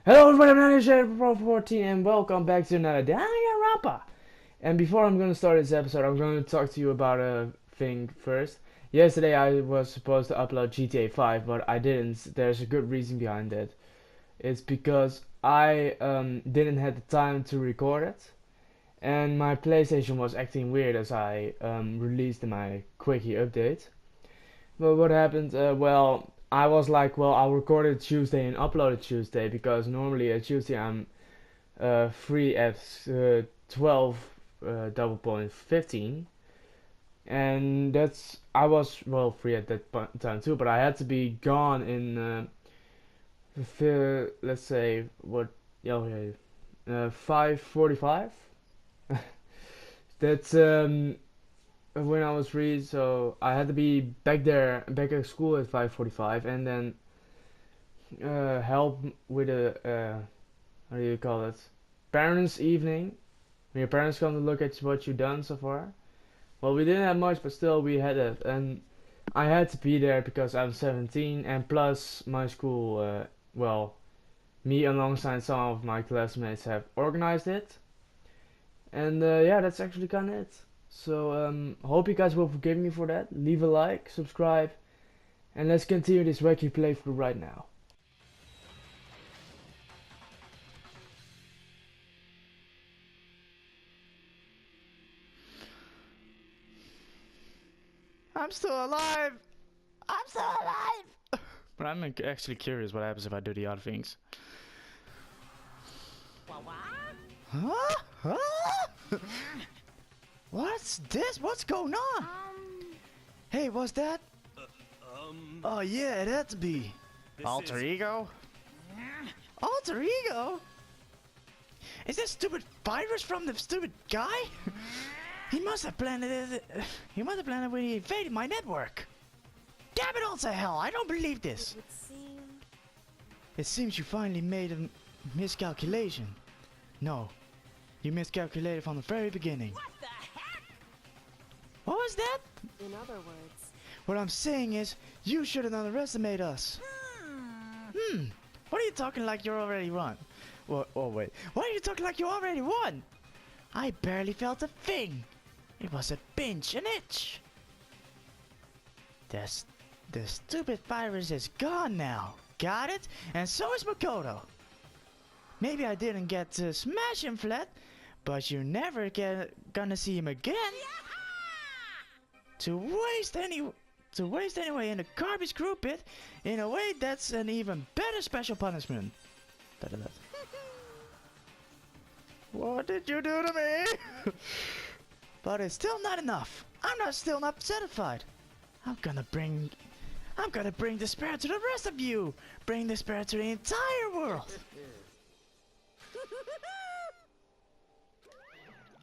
Hello everybody, my name is Jwpro14 and welcome back to another Danganronpa. And before I'm going to start this episode, I'm going to talk to you about a thing first. Yesterday I was supposed to upload GTA 5, but I didn't. There's a good reason behind that. It's because I didn't have the time to record it. And my PlayStation was acting weird as I released my quickie update. But what happened? I was like, well, I'll record it Tuesday and upload it Tuesday because normally at Tuesday I'm free at 12 double point 15, and I was free at that time too, but I had to be gone in let's say what 5:45. That's when I was free, so I had to be back at school at 5:45, and then help with a how do you call it? Parents' evening. When your parents come to look at what you've done so far. Well, we didn't have much, but still we had it, and I had to be there because I'm 17, and plus my school, me alongside some of my classmates have organized it, and yeah, that's actually kind of it. So hope you guys will forgive me for that. Leave a like, subscribe, and let's continue this wacky playthrough right now. I'm still alive! I'm still alive! But I'm actually curious what happens if I do the other things. Huh? Huh? What's this? What's going on? Hey, what's that? Oh yeah, it had to be. Alter ego? Alter ego? Is that stupid virus from the stupid guy? He must have planted it. He must have planted when he invaded my network. Damn it all to hell! I don't believe this. It seems you finally made a miscalculation. No, you miscalculated from the very beginning. What the heck? What was that? In other words. What I'm saying is, you shouldn't underestimate us. What are you talking like you already won? Oh wait. Why are you talking like you already won? I barely felt a thing. It was a pinch, an itch. The stupid virus is gone now. Got it? And so is Makoto. Maybe I didn't get to smash him flat, but you're never gonna see him again. To waste anyway in the garbage group pit, in a way that's an even better special punishment. What did you do to me? But it's still not enough. Still not satisfied. I'm gonna bring despair to the rest of you. Bring despair to the entire world.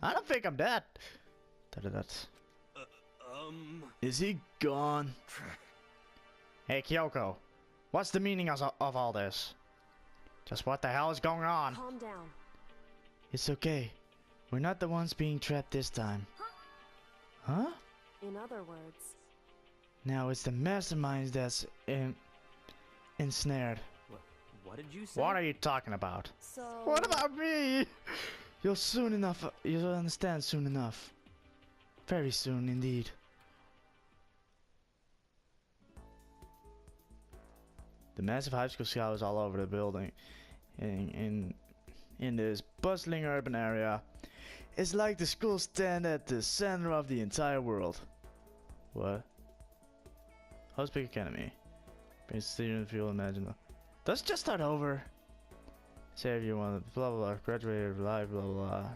I don't think I'm dead. Is he gone? Hey Kyoko, what's the meaning of all this? Just what the hell is going on? Calm down. It's okay. We're not the ones being trapped this time. Huh? In other words. Now it's the masterminds that's ensnared. What did you say? What are you talking about? So. What about me? You'll understand soon enough. Very soon indeed. The massive high school scholars all over the building. In this bustling urban area. It's like the school stand at the center of the entire world. What? Hospital Academy. Base student feel imaginable. Let's just start over. Say if you want blah blah blah. Graduated live blah blah.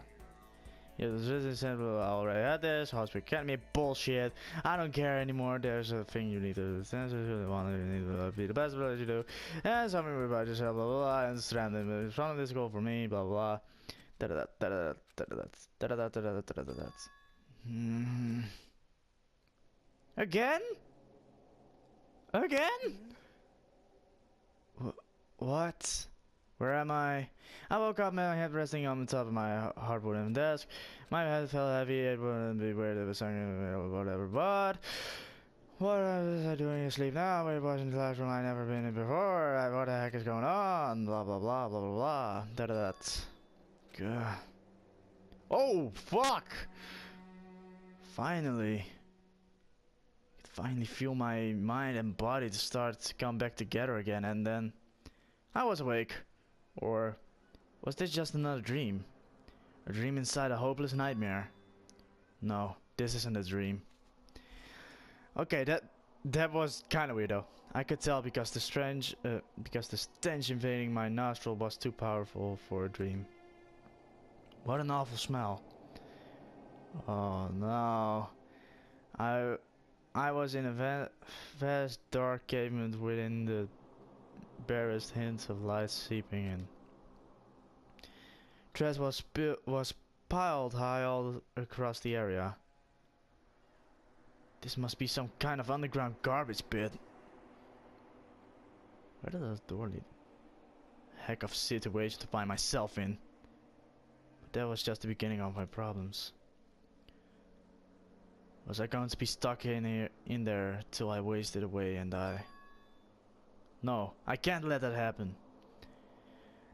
Yeah, the business center already had this. Hospital Academy bullshit. I don't care anymore. There's a thing you need to stand. You need to be the best that you do. And something about yourself blah blah blah. And stranded in front of this goal for me blah blah. Again? Again? What? Where am I? I woke up, my head resting on the top of my hardwood desk. My head felt heavy, it wouldn't be weird if it was something whatever, but What was I doing asleep now? It was in the classroom I've never been in before. What the heck is going on? Blah blah blah blah blah blah. That. Gah. Oh fuck! Finally. I could finally feel my mind and body to start to come back together again, and then I was awake. Or was this just another dream? A dream inside a hopeless nightmare? No, this isn't a dream. Okay, that was kind of weird though. I could tell because the stench invading my nostril was too powerful for a dream. What an awful smell. Oh no. I was in a vast dark cavement within the barest hints of light seeping in. Trash was piled high all across the area. This must be some kind of underground garbage pit. Where did that door lead? Heck of a situation to find myself in. But that was just the beginning of my problems. Was I going to be stuck in there till I wasted away and die? No, I can't let that happen.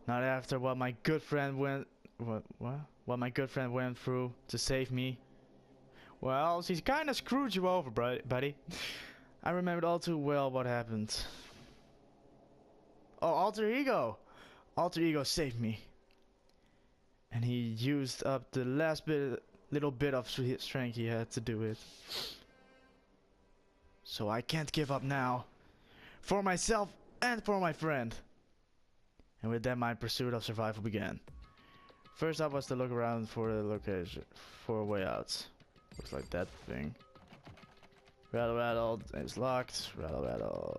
Not after what my good friend went my good friend went through to save me. Well, she's kinda screwed you over, buddy. I remembered all too well what happened. Oh, Alter Ego! Alter Ego saved me. And he used up the last little bit of strength he had to do it. So I can't give up now. For myself and for my friend. And with that my pursuit of survival began. First up was to look around for the location, for a way out. Looks like that thing. Rattle rattle, it's locked. Rattle rattle,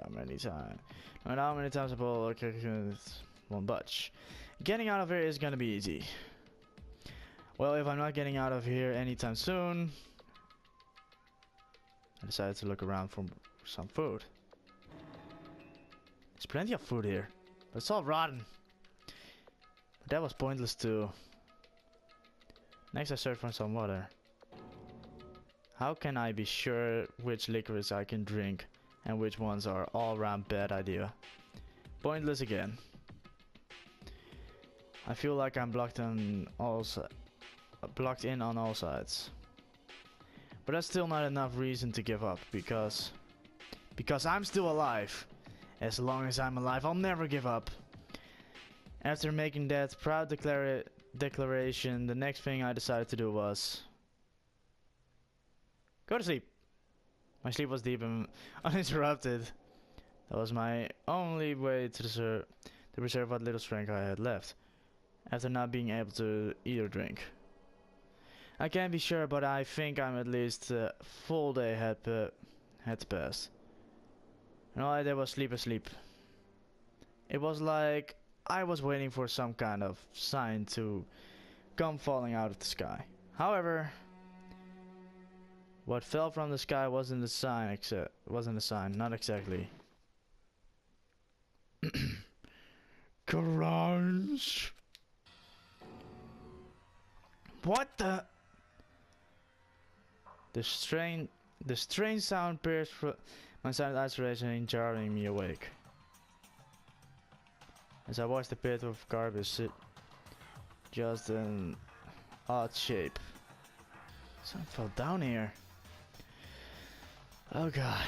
how many times? No matter how many times I pull, one budge. Getting out of here is gonna be easy. Well, if I'm not getting out of here anytime soon, I decided to look around for some food. There's plenty of food here, but it's all rotten. But that was pointless too. Next I searched for some water. How can I be sure which liquors I can drink and which ones are all around bad idea? Pointless again. I feel like I'm blocked in on all sides. But that's still not enough reason to give up because I'm still alive. As long as I'm alive, I'll never give up. After making that proud declaration, the next thing I decided to do was go to sleep. My sleep was deep and uninterrupted. That was my only way to preserve what little strength I had left, after not being able to eat or drink. I can't be sure, but I think I'm at least a full day had passed. And all I did was sleep and sleep. It was like I was waiting for some kind of sign to come falling out of the sky. However, what fell from the sky wasn't a sign, not exactly. Crunch. What the? The strange sound pierced through my silent isolation and jarring me awake. As I watched the pit of garbage sit just an odd shape. Something fell down here. Oh god.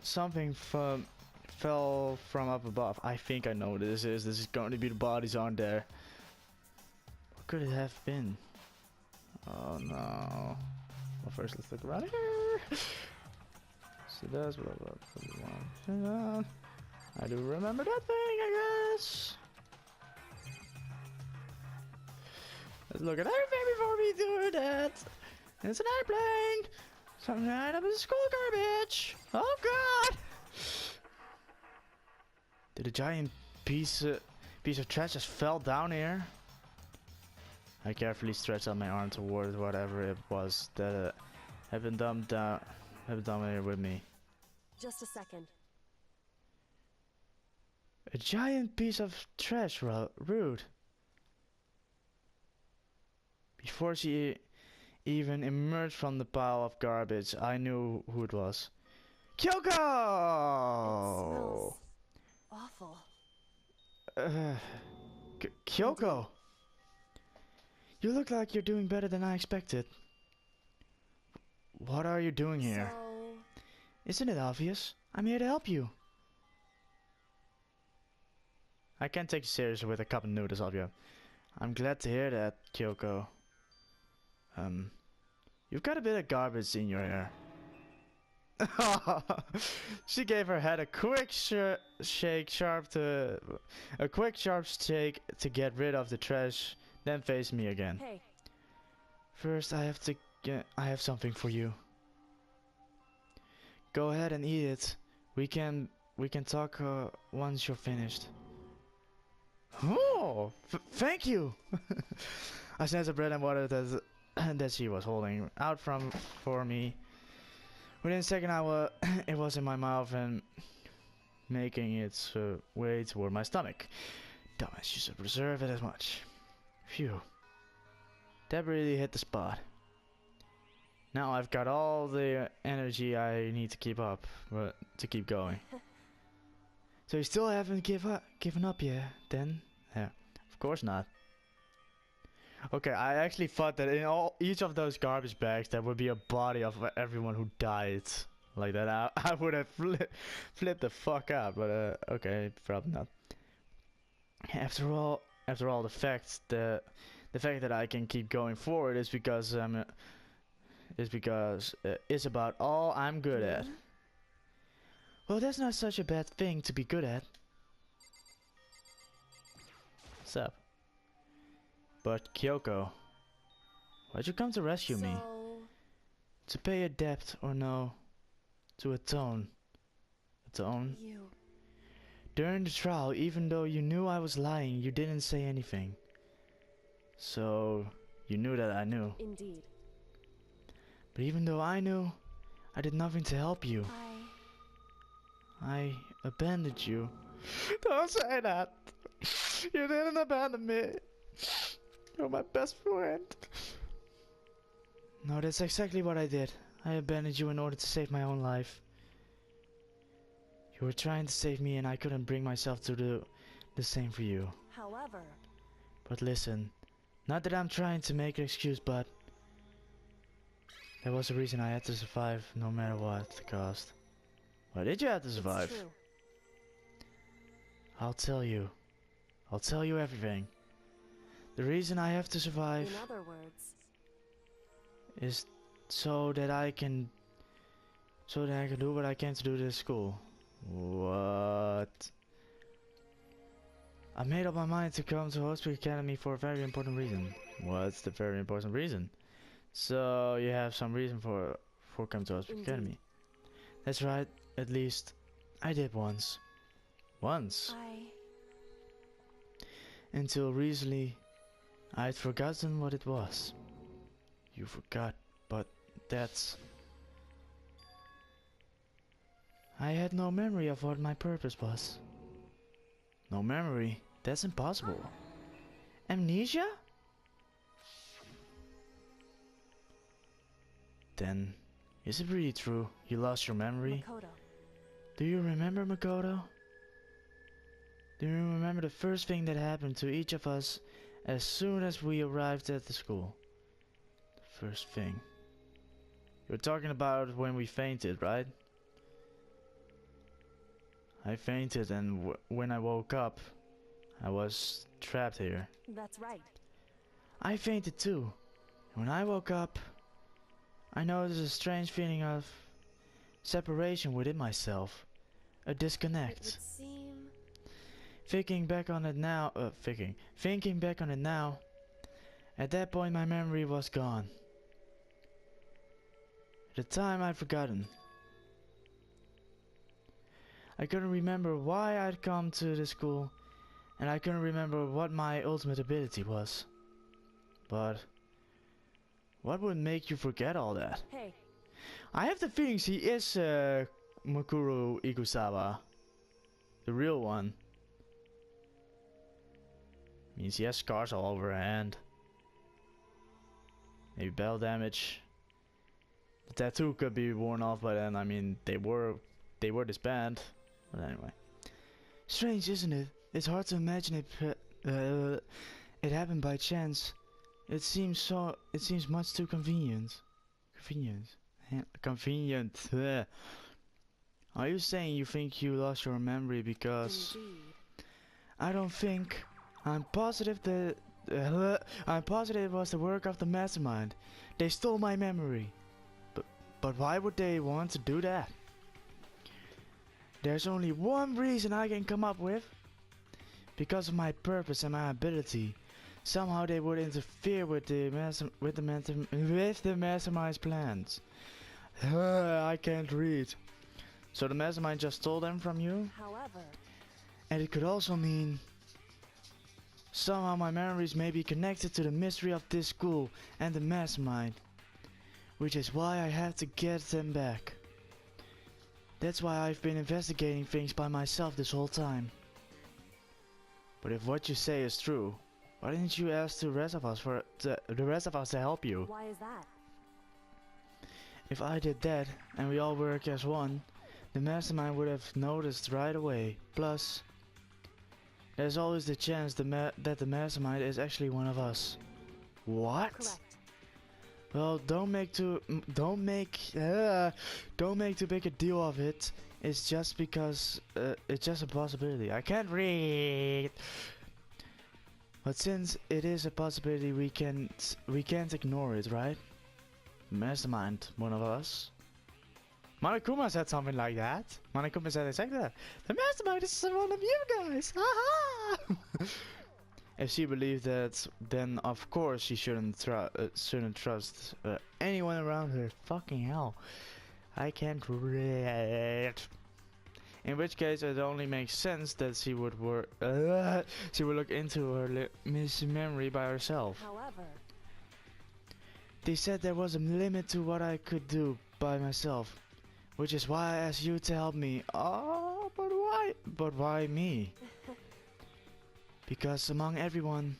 Something fell from up above. I think I know what this is. This is going to be the bodies on there. What could it have been? Oh no. Well, first let's look around here. See this, blah blah blah. I do remember that thing, I guess. Let's look at everything before we do that. It's an airplane. Something right up in the school garbage. Oh god! Did a giant piece of trash just fell down here? I carefully stretched out my arm toward whatever it was that had been dumped here with me. Just a second. A giant piece of trash, rude. Before she even emerged from the pile of garbage, I knew who it was. It Kyoko! smells awful. Kyoko! You look like you're doing better than I expected. What are you doing here? So, Isn't it obvious? I'm here to help you. I can't take you seriously with a cup of noodles, Obvio. I'm glad to hear that, Kyoko. You've got a bit of garbage in your hair. She gave her head a quick sharp shake to get rid of the trash, then faced me again. hey, First, I have something for you. Go ahead and eat it. We can talk once you're finished. Oh, thank you. I snatched the bread and water that she was holding out for me. Within a second, it was in my mouth and making its way toward my stomach. Dumbass, you should reserve it as much. Phew. That really hit the spot. Now I've got all the energy I need to keep going. So you still haven't given up yet, then? Yeah, of course not. Okay, I actually thought that in each of those garbage bags there would be a body of everyone who died. Like that, I would have flipped the fuck out, but okay, probably not. After all, the fact that I can keep going forward is because it's about all I'm good at. Well, that's not such a bad thing to be good at. What's up? But Kyoko, why'd you come to rescue me? To pay a debt or no? To atone? Atone? you. During the trial, even though you knew I was lying, you didn't say anything. So, you knew that I knew. Indeed. But even though I knew, I did nothing to help you. I abandoned you. Don't say that. You didn't abandon me. You're my best friend. No, that's exactly what I did. I abandoned you in order to save my own life. You were trying to save me and I couldn't bring myself to do the same for you. However, But listen, not that I'm trying to make an excuse, but there was a reason I had to survive no matter what the cost. Why did you have to survive? it's true. I'll tell you. I'll tell you everything. The reason I have to survive In other words, is so that I can do what I can to do this school. What? I made up my mind to come to Hospital Academy for a very important reason. What's the very important reason? So you have some reason for coming to Hospital Indeed. Academy. That's right, at least I did once. Once. Until recently, I'd forgotten what it was. You forgot, but that's... I had no memory of what my purpose was. No memory? That's impossible. Amnesia? Then, is it really true? You lost your memory? Makoto. Do you remember, Makoto? Do you remember the first thing that happened to each of us as soon as we arrived at the school? The first thing. You're talking about when we fainted, right? I fainted and when I woke up, I was trapped here. That's right. I fainted too. And when I woke up, I noticed a strange feeling of separation within myself. A It disconnect. would seem Thinking back on it now, at that point my memory was gone. At the time I'd forgotten. I couldn't remember why I'd come to the school, and I couldn't remember what my ultimate ability was. But what would make you forget all that? hey, I have the feeling she is Makuru Ikusawa. The real one. Means she has scars all over her hand. Maybe battle damage. The tattoo could be worn off by then. I mean, they were disbanded. But anyway. Strange, isn't it? It's hard to imagine it happened by chance. It seems much too convenient. Convenient. Ugh. Are you saying you think you lost your memory because... Indeed. I don't think. I'm positive it was the work of the mastermind. They stole my memory. But why would they want to do that? There's only one reason I can come up with. Because of my purpose and my ability. Somehow they would interfere with the mastermind's plans. I can't read. So the mastermind just stole them from you? However, And it could also mean somehow my memories may be connected to the mystery of this school and the mastermind. Which is why I have to get them back. That's why I've been investigating things by myself this whole time. But if what you say is true, why didn't you ask the rest of us to help you? why is that? If I did that and we all work as one, the mastermind would have noticed right away. Plus, there's always the chance that the mastermind is actually one of us. What? Correct. Well, don't make too big a deal of it. It's just because it's just a possibility. I can't read. But since it is a possibility, we can't ignore it, right? Mastermind, one of us. Monokuma said something like that. Monokuma said exactly that. The mastermind is one of you guys. Haha! If she believed that, then of course she shouldn't trust anyone around her. Fucking hell. I can't read. In which case it only makes sense that she would look into her memory by herself. However, They said there was a limit to what I could do by myself. Which is why I asked you to help me. Oh, but why? But why me? Because among everyone,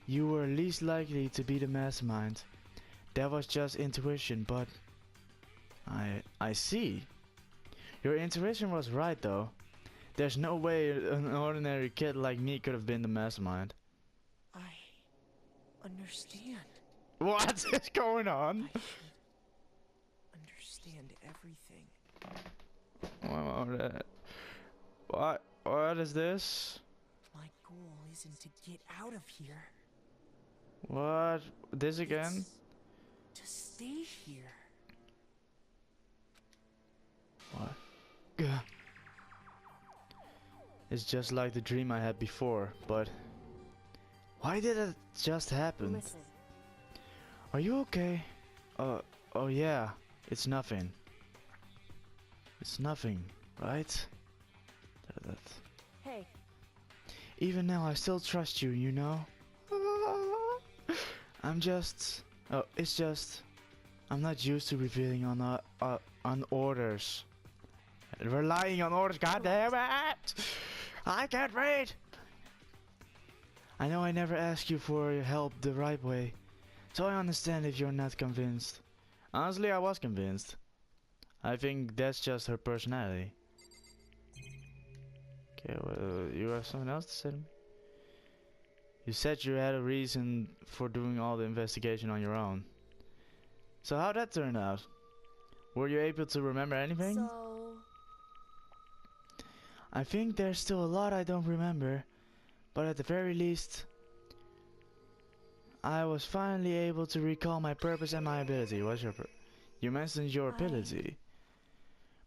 you were least likely to be the mastermind. That was just intuition, but... I see. Your intuition was right though. There's no way an ordinary kid like me could have been the mastermind. I understand. What is going on? I should understand everything. What is this? My goal isn't to get out of here. What? This again? It's to stay here. What? Gah. It's just like the dream I had before, but... Why did it just happen? listen. Are you okay? Oh yeah, it's nothing. It's nothing, right? Hey, Even now I still trust you, you know? It's just... I'm not used to revealing on orders. Relying on orders, goddammit! I can't read! I know I never asked you for your help the right way, so I understand if you're not convinced. Honestly, I was convinced. I think that's just her personality. Okay, well, you have something else to say to me? You said you had a reason for doing all the investigation on your own. So how'd that turn out? Were you able to remember anything? so... I think there's still a lot I don't remember, but at the very least, I was finally able to recall my purpose and my ability. What's your You mentioned your ability.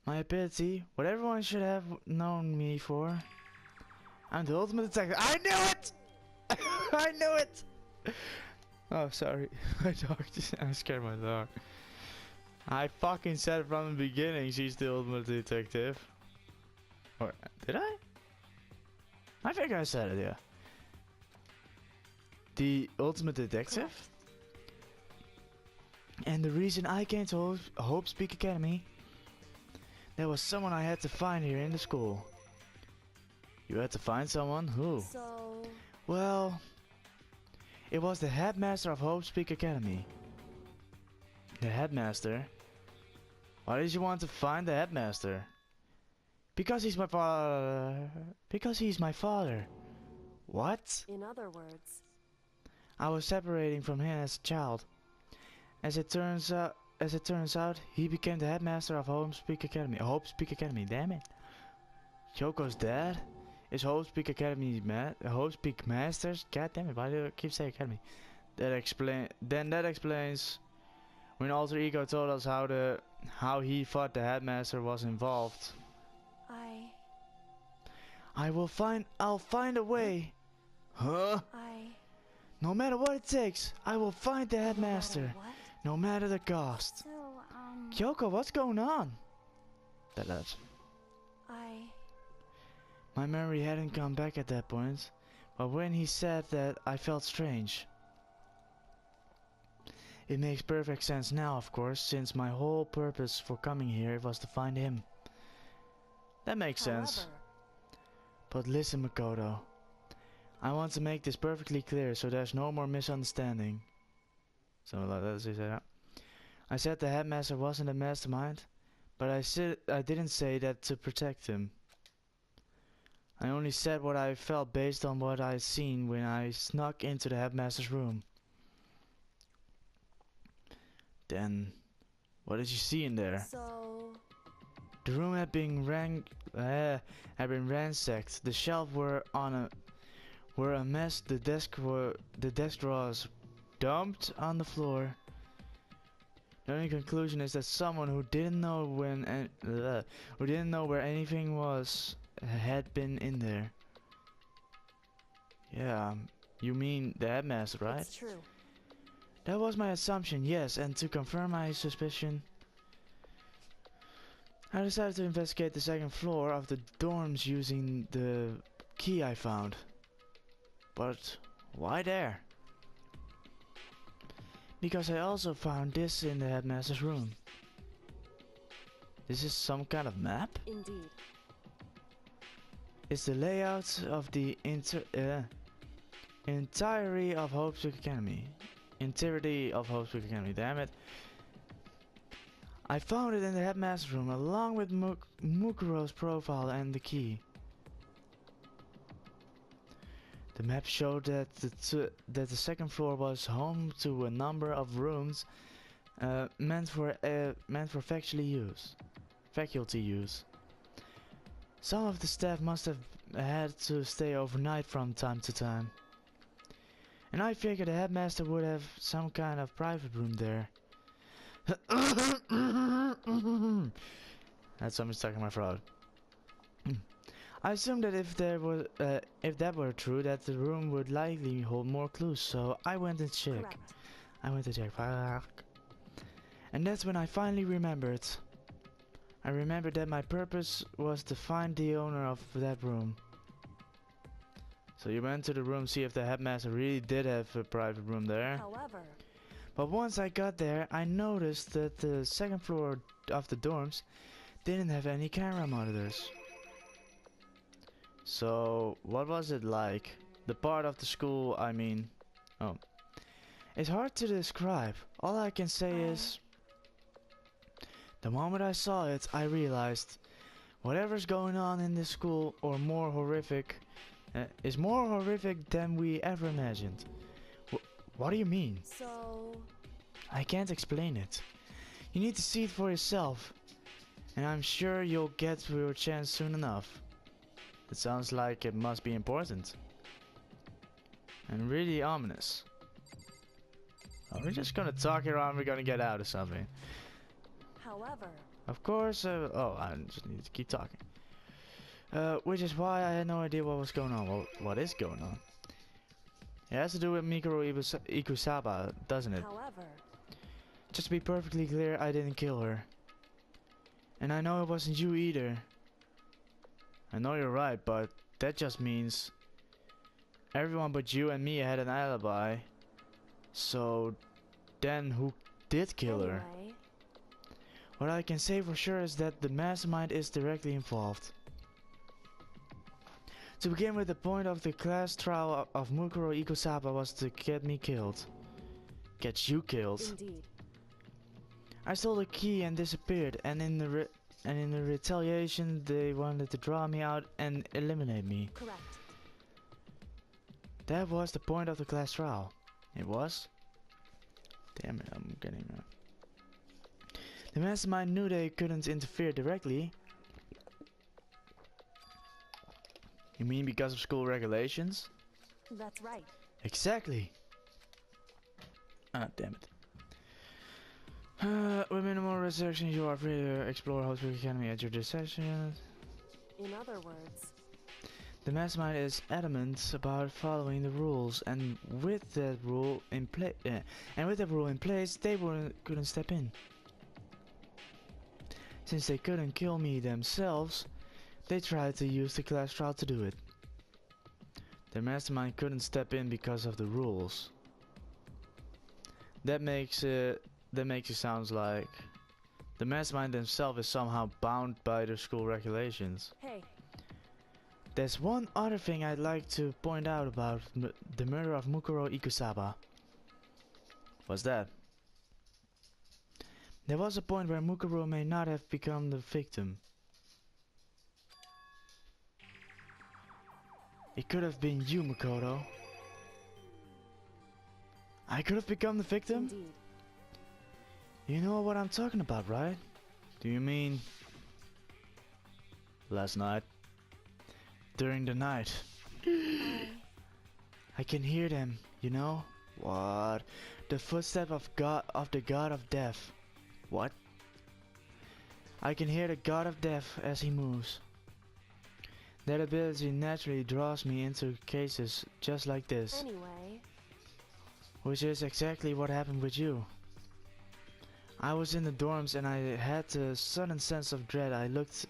My ability? What everyone should have known me for. I'm the ultimate detective. I knew it! I knew it! Oh, sorry. I scared my dog. I fucking said from the beginning she's the ultimate detective. Or, did I? I think I said it, yeah. The ultimate detective? And the reason I came to Hope Speak Academy, there was someone I had to find here in the school. You had to find someone? Who? So... Well, it was the headmaster of Hope Speak Academy. The headmaster? Why did you want to find the headmaster? Because he's my father. Because he's my father. What? In other words, I was separating from him as a child. As it turns out, he became the headmaster of Hope Speak Academy. Hope Speak Academy, damn it. Kyoko's dad is Hope Speak Academy Hope Speak Masters. God damn it, why do I keep saying Academy? That explains when Alter Ego told us how he thought the headmaster was involved. I'll find a way. Huh? No matter what it takes, I will find the headmaster. what? No matter the cost. So, Kyoko, what's going on? That. My memory hadn't come back at that point, but when he said that, I felt strange. It makes perfect sense now, of course, since my whole purpose for coming here was to find him. That makes sense. But listen, Makoto. I want to make this perfectly clear so there's no more misunderstanding. Something like that, so you say that. I said the headmaster wasn't a mastermind, but I didn't say that to protect him. I only said what I felt based on what I'd seen when I snuck into the headmaster's room. Then, what did you see in there? So, The room had been ransacked. The shelves were a mess. The desk drawers dumped on the floor. The only conclusion is that someone who didn't know where anything was had been in there. Yeah, you mean the headmaster, right? it's true. That was my assumption, yes, and to confirm my suspicion, I decided to investigate the second floor of the dorms using the key I found. But why there? Because I also found this in the headmaster's room. This is some kind of map? Indeed. It's the layout of the entirety of Hope Speak Academy. Entirety of Hope Speak Academy, damn it. I found it in the headmaster's room along with Mukuro's profile and the key. The map showed that the second floor was home to a number of rooms meant for faculty use. Some of the staff must have had to stay overnight from time to time. And I figured the headmaster would have some kind of private room there. That's something stuck in my throat. I assumed that if that were true, that the room would likely hold more clues, so I went to check. Correct. And that's when I finally remembered. I remembered that my purpose was to find the owner of that room. So you went to the room, see if the headmaster really did have a private room there. However, But once I got there, I noticed that the second floor of the dorms didn't have any camera monitors. So, what was it like? The part of the school, I mean... Oh. It's hard to describe. All I can say is... The moment I saw it, I realized... Whatever's going on in this school, or more horrific... is more horrific than we ever imagined. What do you mean? so... I can't explain it. You need to see it for yourself. And I'm sure you'll get your chance soon enough. It sounds like it must be important. And really ominous. Oh, we're just gonna talk around, we're gonna get out or something. However, Of course, oh, I just need to keep talking. Which is why I had no idea what was going on. Well, what is going on? It has to do with Mikuro Ikusaba, doesn't it? however, Just to be perfectly clear, I didn't kill her. And I know it wasn't you either. I know you're right, but that just means everyone but you and me had an alibi. So then who did kill her? anyway, What I can say for sure is that the mastermind is directly involved. To begin with, the point of the class trial of Mukuro Ikusaba was to get me killed. Get you killed. indeed. I stole the key and disappeared, and in the retaliation they wanted to draw me out and eliminate me. Correct. That was the point of the class trial. It was? Damn it, I'm getting The mastermind knew they couldn't interfere directly. You mean because of school regulations? That's right. Exactly. Ah, damn it. With minimal restrictions, you are free to explore Hospital Academy at your discretion. In other words, The mastermind is adamant about following the rules, and with that rule in place, they couldn't step in. Since they couldn't kill me themselves, they tried to use the class trial to do it. The mastermind couldn't step in because of the rules. That makes it sound like the mastermind themselves is somehow bound by the school regulations. hey, There's one other thing I'd like to point out about the murder of Mukuro Ikusaba. What's that? There was a point where Mukuro may not have become the victim. It could have been you, Makoto. I could have become the victim? indeed. You know what I'm talking about, right? Do you mean last night? During the night. I can hear them, you know? What? The footstep of the god of death. What? I can hear the god of death as he moves. That ability naturally draws me into cases just like this. Anyway, Which is exactly what happened with you. I was in the dorms and I had a sudden sense of dread. I looked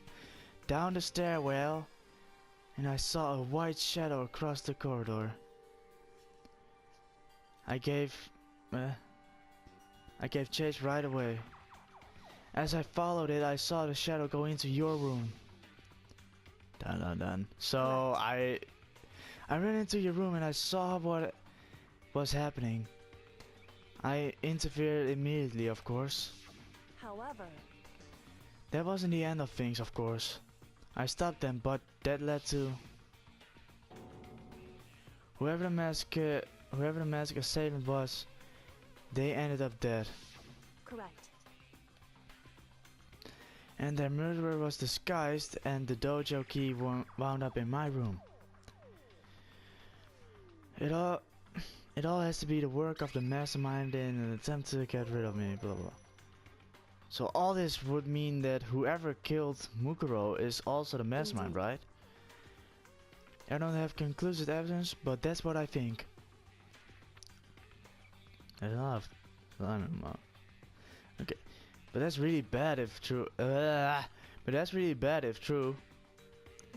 down the stairwell and I saw a white shadow across the corridor. I gave chase right away. As I followed it, I saw the shadow go into your room. Dun dun dun. So I ran into your room and I saw what was happening. I interfered immediately, of course. however, That wasn't the end of things, of course. I stopped them, but that led to whoever the mask assailant was. They ended up dead, correct. and their murderer was disguised, and the dojo key wound up in my room. It all has to be the work of the mastermind in an attempt to get rid of me, blah blah. So all this would mean that whoever killed Mukuro is also the mastermind, Indeed. right? I don't have conclusive evidence, but that's what I think. That's enough. Okay, but that's really bad if true.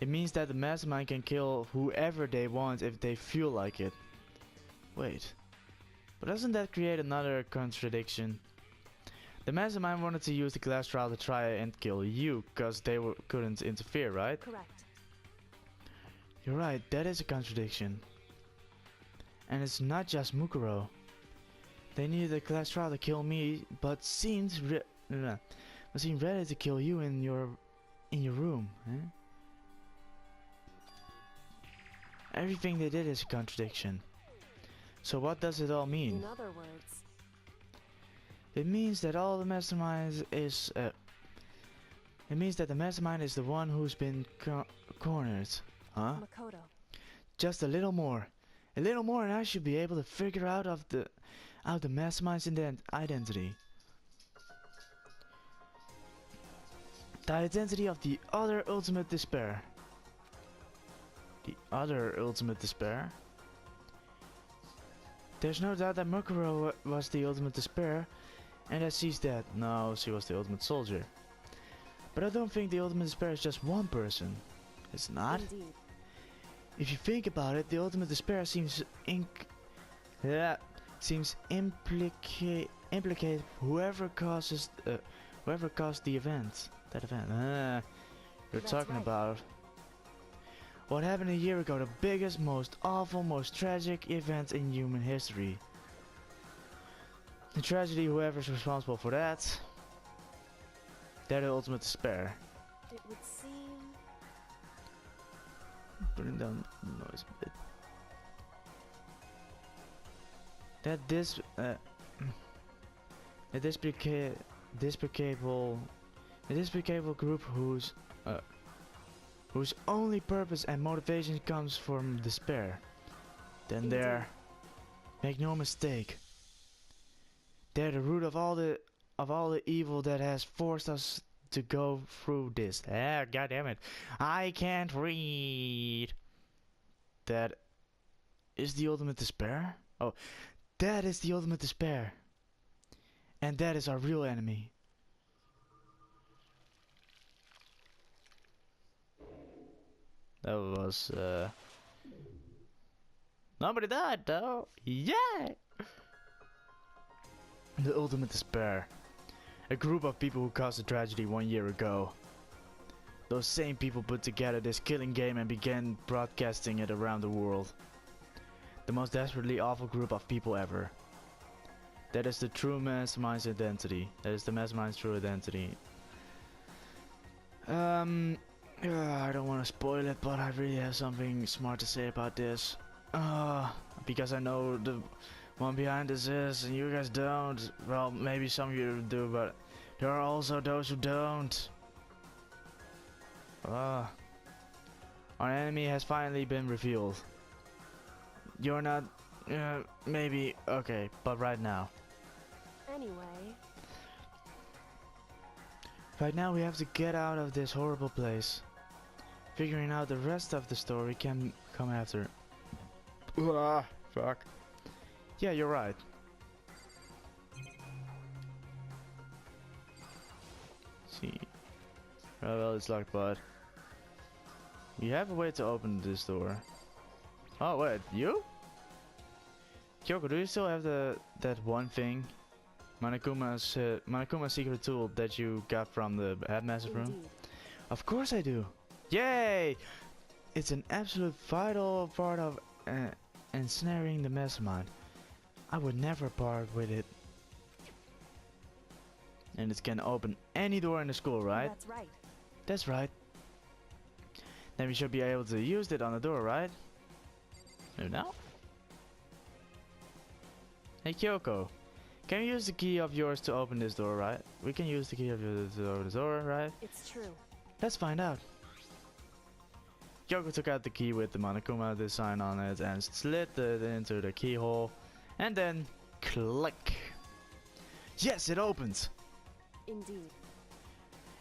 It means that the mastermind can kill whoever they want if they feel like it. Wait, but doesn't that create another contradiction? The mastermind wanted to use the class trial to try and kill you, cause they couldn't interfere, right? Correct. You're right, that is a contradiction. And it's not just Mukuro. They needed the class trial to kill me, but seemed ready to kill you in your room. Eh? Everything they did is a contradiction. So what does it all mean? In other words, It means that all the mastermind is. It means that the mastermind is the one who's been cornered, huh? Makoto, Just a little more, and I should be able to figure out the mastermind's identity. The identity of the other ultimate despair. The other ultimate despair. There's no doubt that Mukuro was the ultimate despair, and that she's dead. No, she was the ultimate soldier. But I don't think the ultimate despair is just one person. It's not. indeed. If you think about it, the ultimate despair seems implicate whoever caused the event. That event. You're That's talking right. about what happened a year ago, the biggest, most awful, most tragic event in human history. The tragedy, whoever's responsible for that, They're the ultimate despair. It would seem. Bring down the noise a bit. That a despicable group whose only purpose and motivation comes from despair. Then Indeed. they're, make no mistake, they're the root of all the evil that has forced us to go through this. Ah, god damn it. I can't read. That is the ultimate despair? Oh, that is the ultimate despair. And that is our real enemy. That was, nobody died though. Yeah! The ultimate despair. A group of people who caused a tragedy 1 year ago. Those same people put together this killing game and began broadcasting it around the world. The most desperately awful group of people ever. That is the true mastermind's identity. That is the mastermind's true identity. I don't want to spoil it, but I really have something smart to say about this. Because I know the one behind this is, and you guys don't. Well, maybe some of you do, but there are also those who don't. Our enemy has finally been revealed. You're not, maybe, okay, but right now. Anyway. Right now we have to get out of this horrible place. Figuring out the rest of the story can come after. Fuck. Yeah, you're right. See. Well, it's locked, but we have a way to open this door. Oh wait, you? Kyoko, do you still have that one thing? Manakuma's secret tool that you got from the headmaster's room? Indeed. Of course I do. Yay! It's an absolute vital part of ensnaring the mastermind. I would never part with it. And it can open any door in the school, right? That's right. That's right. Then we should be able to use it on the door, right? No, now? Hey Kyoko, can you use the key of yours to open this door, right? We can use the key of yours to open the door, right? It's true. Let's find out. Kyoko took out the key with the Monokuma design on it and slid it into the keyhole. And then, click. Yes, it opens. Indeed.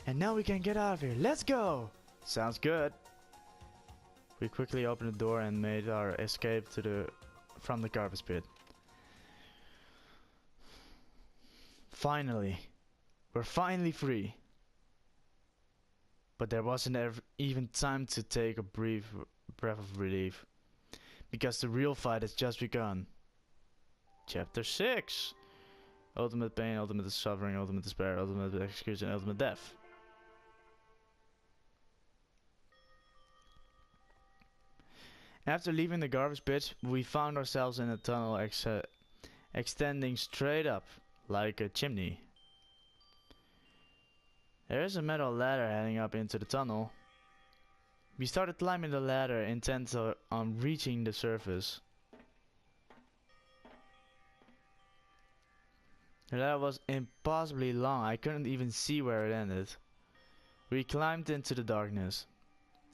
And now we can get out of here. Let's go. Sounds good. We quickly opened the door and made our escape from the garbage pit. Finally. We're finally free. But there wasn't even time to take a brief breath of relief. Because the real fight has just begun. Chapter 6. Ultimate pain, ultimate suffering, ultimate despair, ultimate execution, ultimate death. After leaving the garbage pit, we found ourselves in a tunnel extending straight up, like a chimney. There is a metal ladder heading up into the tunnel. We started climbing the ladder, intent on reaching the surface. The ladder was impossibly long, I couldn't even see where it ended. We climbed into the darkness.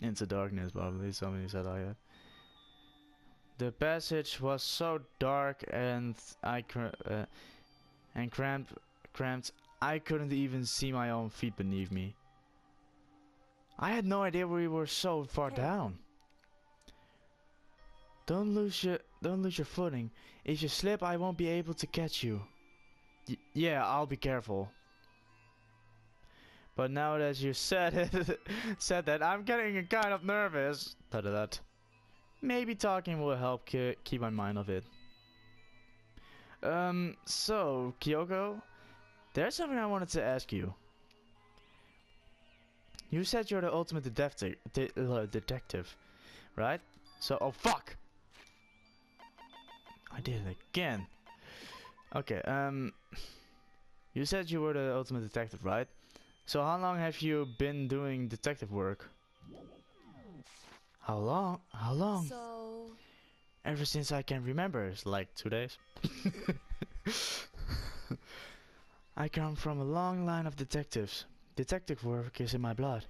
Into darkness, probably, somebody said like that. The passage was so dark and cramped, I couldn't even see my own feet beneath me. I had no idea we were so far down. Don't lose your footing. If you slip, I won't be able to catch you. Yeah, I'll be careful. But now that you said that, I'm getting kind of nervous. Maybe talking will help keep my mind off it. So, Kyoko, there's something I wanted to ask you. You said you're the ultimate detective, right? So, oh fuck! I did it again. Okay, you said you were the ultimate detective, right? So how long have you been doing detective work? How long? How long? So, Ever since I can remember, it's like 2 days. I come from a long line of detectives. Detective work is in my blood.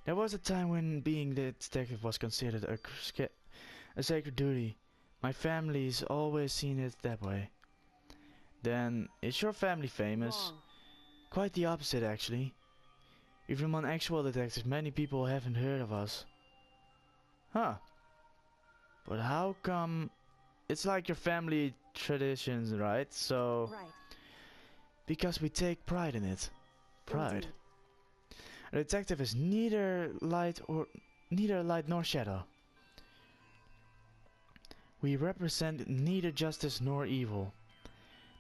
There was a time when being the detective was considered a sacred duty. My family's always seen it that way. Then, is your family famous? wrong. Quite the opposite actually. Even among actual detectives, many people haven't heard of us. Huh. But how come... It's like your family traditions, right? So... Right. Because we take pride in it. Pride. Indeed. A detective is neither light nor shadow. We represent neither justice nor evil.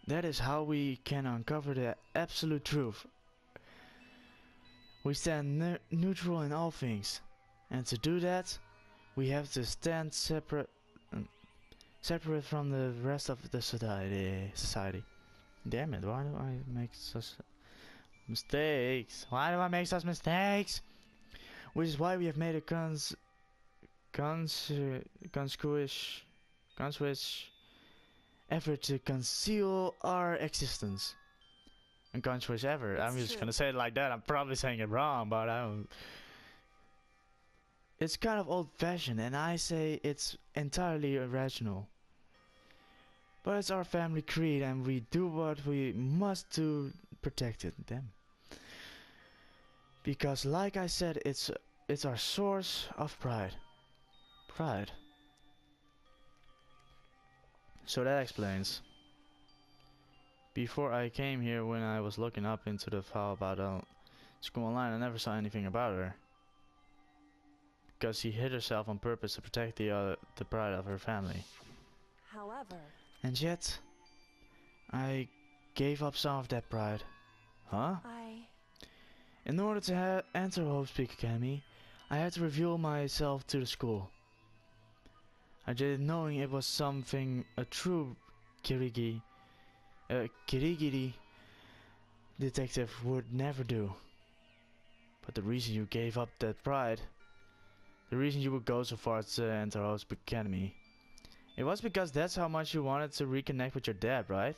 That is how we can uncover the absolute truth. We stand neutral in all things, and to do that, we have to stand separate from the rest of the society. Damn it! Why do I make such mistakes? Why do I make such mistakes? Which is why we have made a conscious effort to conceal our existence. Unconscious effort. I'm It's just true. gonna say it like that. I'm probably saying it wrong, but I don't. It's kind of old-fashioned, and I say it's entirely irrational. But it's our family creed, and we do what we must to protect it. Damn. Because, like I said, it's our source of pride. Pride. So that explains. Before I came here, when I was looking up into the file about school online, I never saw anything about her. Because she hid herself on purpose to protect the pride of her family. However, And yet, I gave up some of that pride. Huh? In order to enter Hope Peak Academy, I had to reveal myself to the school. I did it knowing it was something a true kirigiri detective would never do. But the reason you gave up that pride, the reason you would go so far as to enter Hope Peak Academy, it was because that's how much you wanted to reconnect with your dad, right?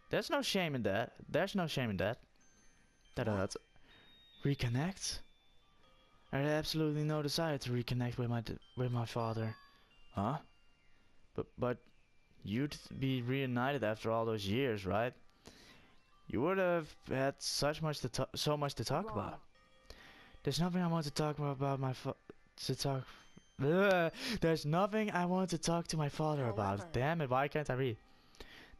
There's no shame in that. There's no shame in that. That reconnect? I had absolutely no desire to reconnect with my father. Huh? But you'd be reunited after all those years, right? You would have had so much to talk wrong. about. There's nothing I want to talk about There's nothing I want to talk to my father However. about. Damn it, why can't I read?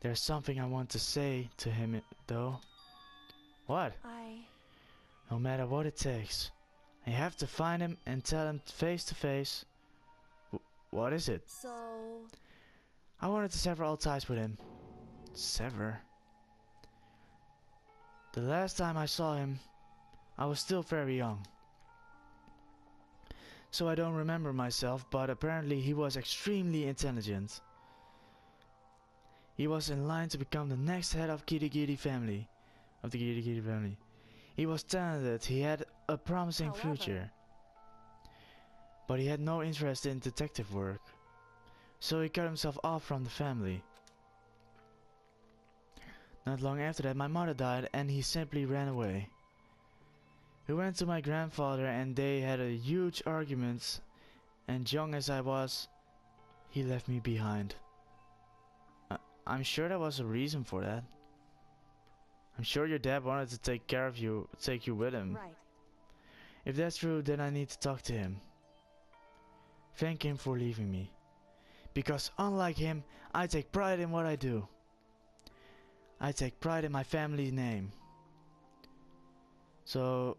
There's something I want to say to him though. What? No matter what it takes. I have to find him and tell him face to face. What is it? So, I wanted to sever all ties with him. Sever? The last time I saw him, I was still very young. So I don't remember myself, but apparently he was extremely intelligent. He was in line to become the next head of the Kirigiri family. He was talented, he had a promising However. future. But he had no interest in detective work. So he cut himself off from the family. Not long after that, my mother died and he simply ran away. We went to my grandfather and they had a huge argument, and young as I was, he left me behind. I'm sure there was a reason for that. I'm sure your dad wanted to take care of you, take you with him. right. If that's true, then I need to talk to him. Thank him for leaving me. Because unlike him, I take pride in what I do. I take pride in my family name. So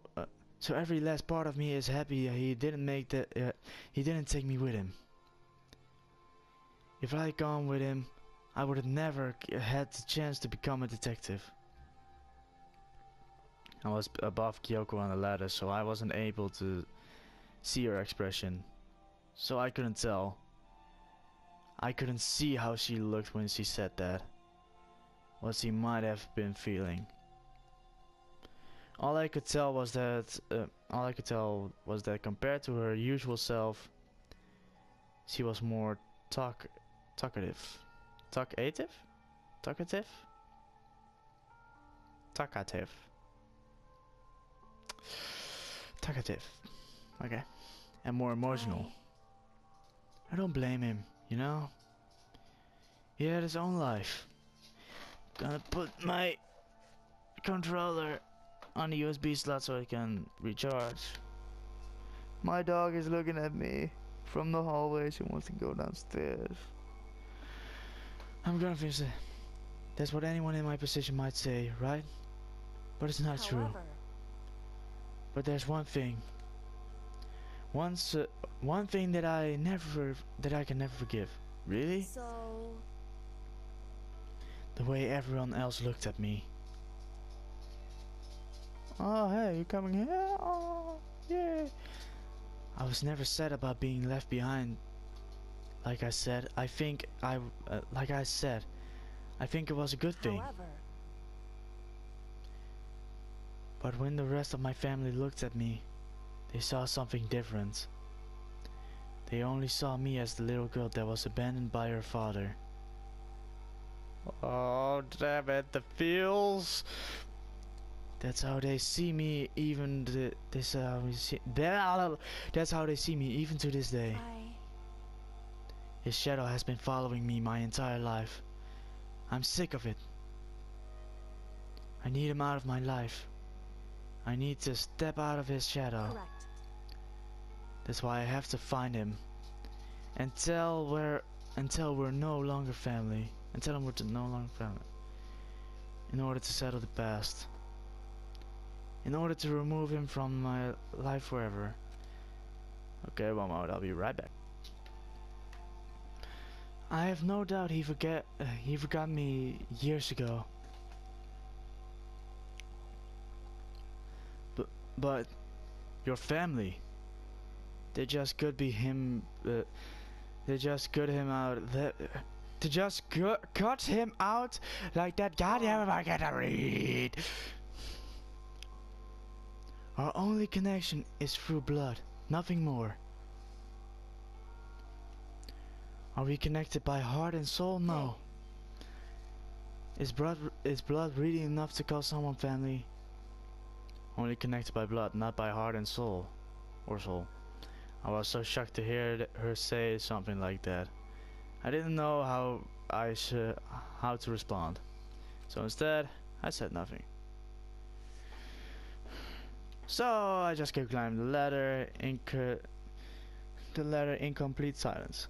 every last part of me is happy he didn't take me with him. If I had gone with him, I would have never had the chance to become a detective. I was above Kyoko on the ladder, so I wasn't able to see her expression. So I couldn't tell. I couldn't see how she looked when she said that. What she might have been feeling. All I could tell was that compared to her usual self, she was more talkative. Talkative? Talkative? Talkative. Talkative. Okay. And more emotional. I don't blame him, you know? He had his own life. Gonna put my controller on the USB slot so I can recharge. My dog is looking at me from the hallway. She wants to go downstairs. I'm gonna finish it. That's what anyone in my position might say, right? But it's not true. But there's one thing. One thing that I can never forgive. Really? So, The way everyone else looked at me. Oh, hey, you coming here? Oh, yeah. I was never sad about being left behind. Like I said, I think it was a good thing. however, But when the rest of my family looked at me, they saw something different. They only saw me as the little girl that was abandoned by her father. Oh, damn it, the feels. That's how they see me that's how they see me even to this day. His shadow has been following me my entire life. I'm sick of it. I need him out of my life. I need to step out of his shadow. correct. That's why I have to find him. Until we're no longer family. Until we're no longer family. In order to settle the past. In order to remove him from my life forever. Okay, one moment, I'll be right back. I have no doubt he forgot me years ago. But your family, they just could be him. They just cut him out. They just cut him out like that. Goddamn, I gotta read. Our only connection is through blood, nothing more. Are we connected by heart and soul? No. Is blood really enough to call someone family? Only connected by blood, not by heart and soul. Or soul. I was so shocked to hear her say something like that. I didn't know how to respond. So instead, I said nothing. So I just kept climbing the ladder in complete silence.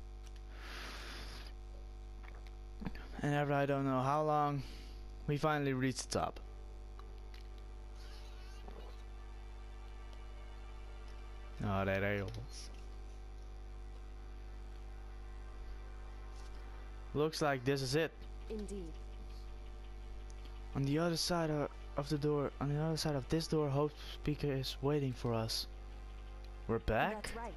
And after I don't know how long, we finally reached the top. Oh, that rails. Looks like this is it. Indeed. On the other side of the door, on the other side of this door, Hope's speaker is waiting for us. We're back? That's right.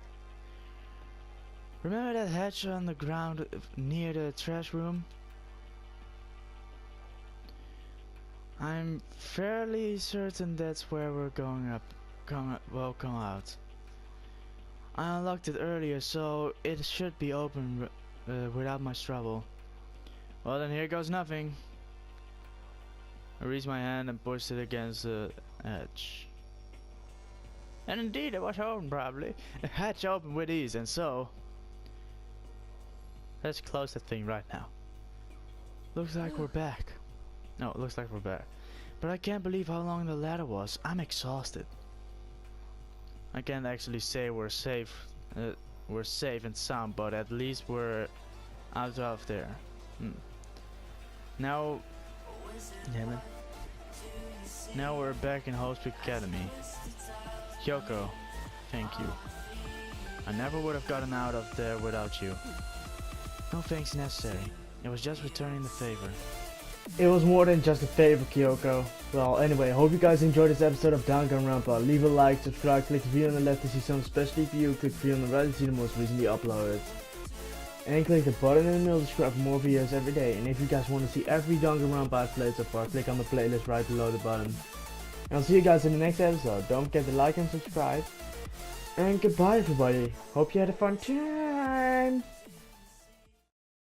Remember that hatch on the ground near the trash room? I'm fairly certain that's where we're come out. I unlocked it earlier, so it should be open without much trouble. Well, then here goes nothing. I raised my hand and pushed it against the edge. And indeed, it was open probably. The hatch opened with ease, and so... Let's close that thing right now. Looks like we're back. No, it looks like we're back. But I can't believe how long the ladder was. I'm exhausted. I can't actually say we're safe and sound, but at least we're out of there. Now, damn it. Now we're back in Hope's Academy. Kyoko, thank you. I never would have gotten out of there without you. No thanks necessary. It was just returning the favor. It was more than just a favor, Kyoko. Well, anyway, I hope you guys enjoyed this episode of Danganronpa. Leave a like, subscribe, click the video on the left to see some specially for you, click the video on the right to see the most recently uploaded. And click the button in the middle to subscribe for more videos every day. And if you guys want to see every Danganronpa I've played so far, click on the playlist right below the button. And I'll see you guys in the next episode. Don't forget to like and subscribe. And goodbye everybody. Hope you had a fun time.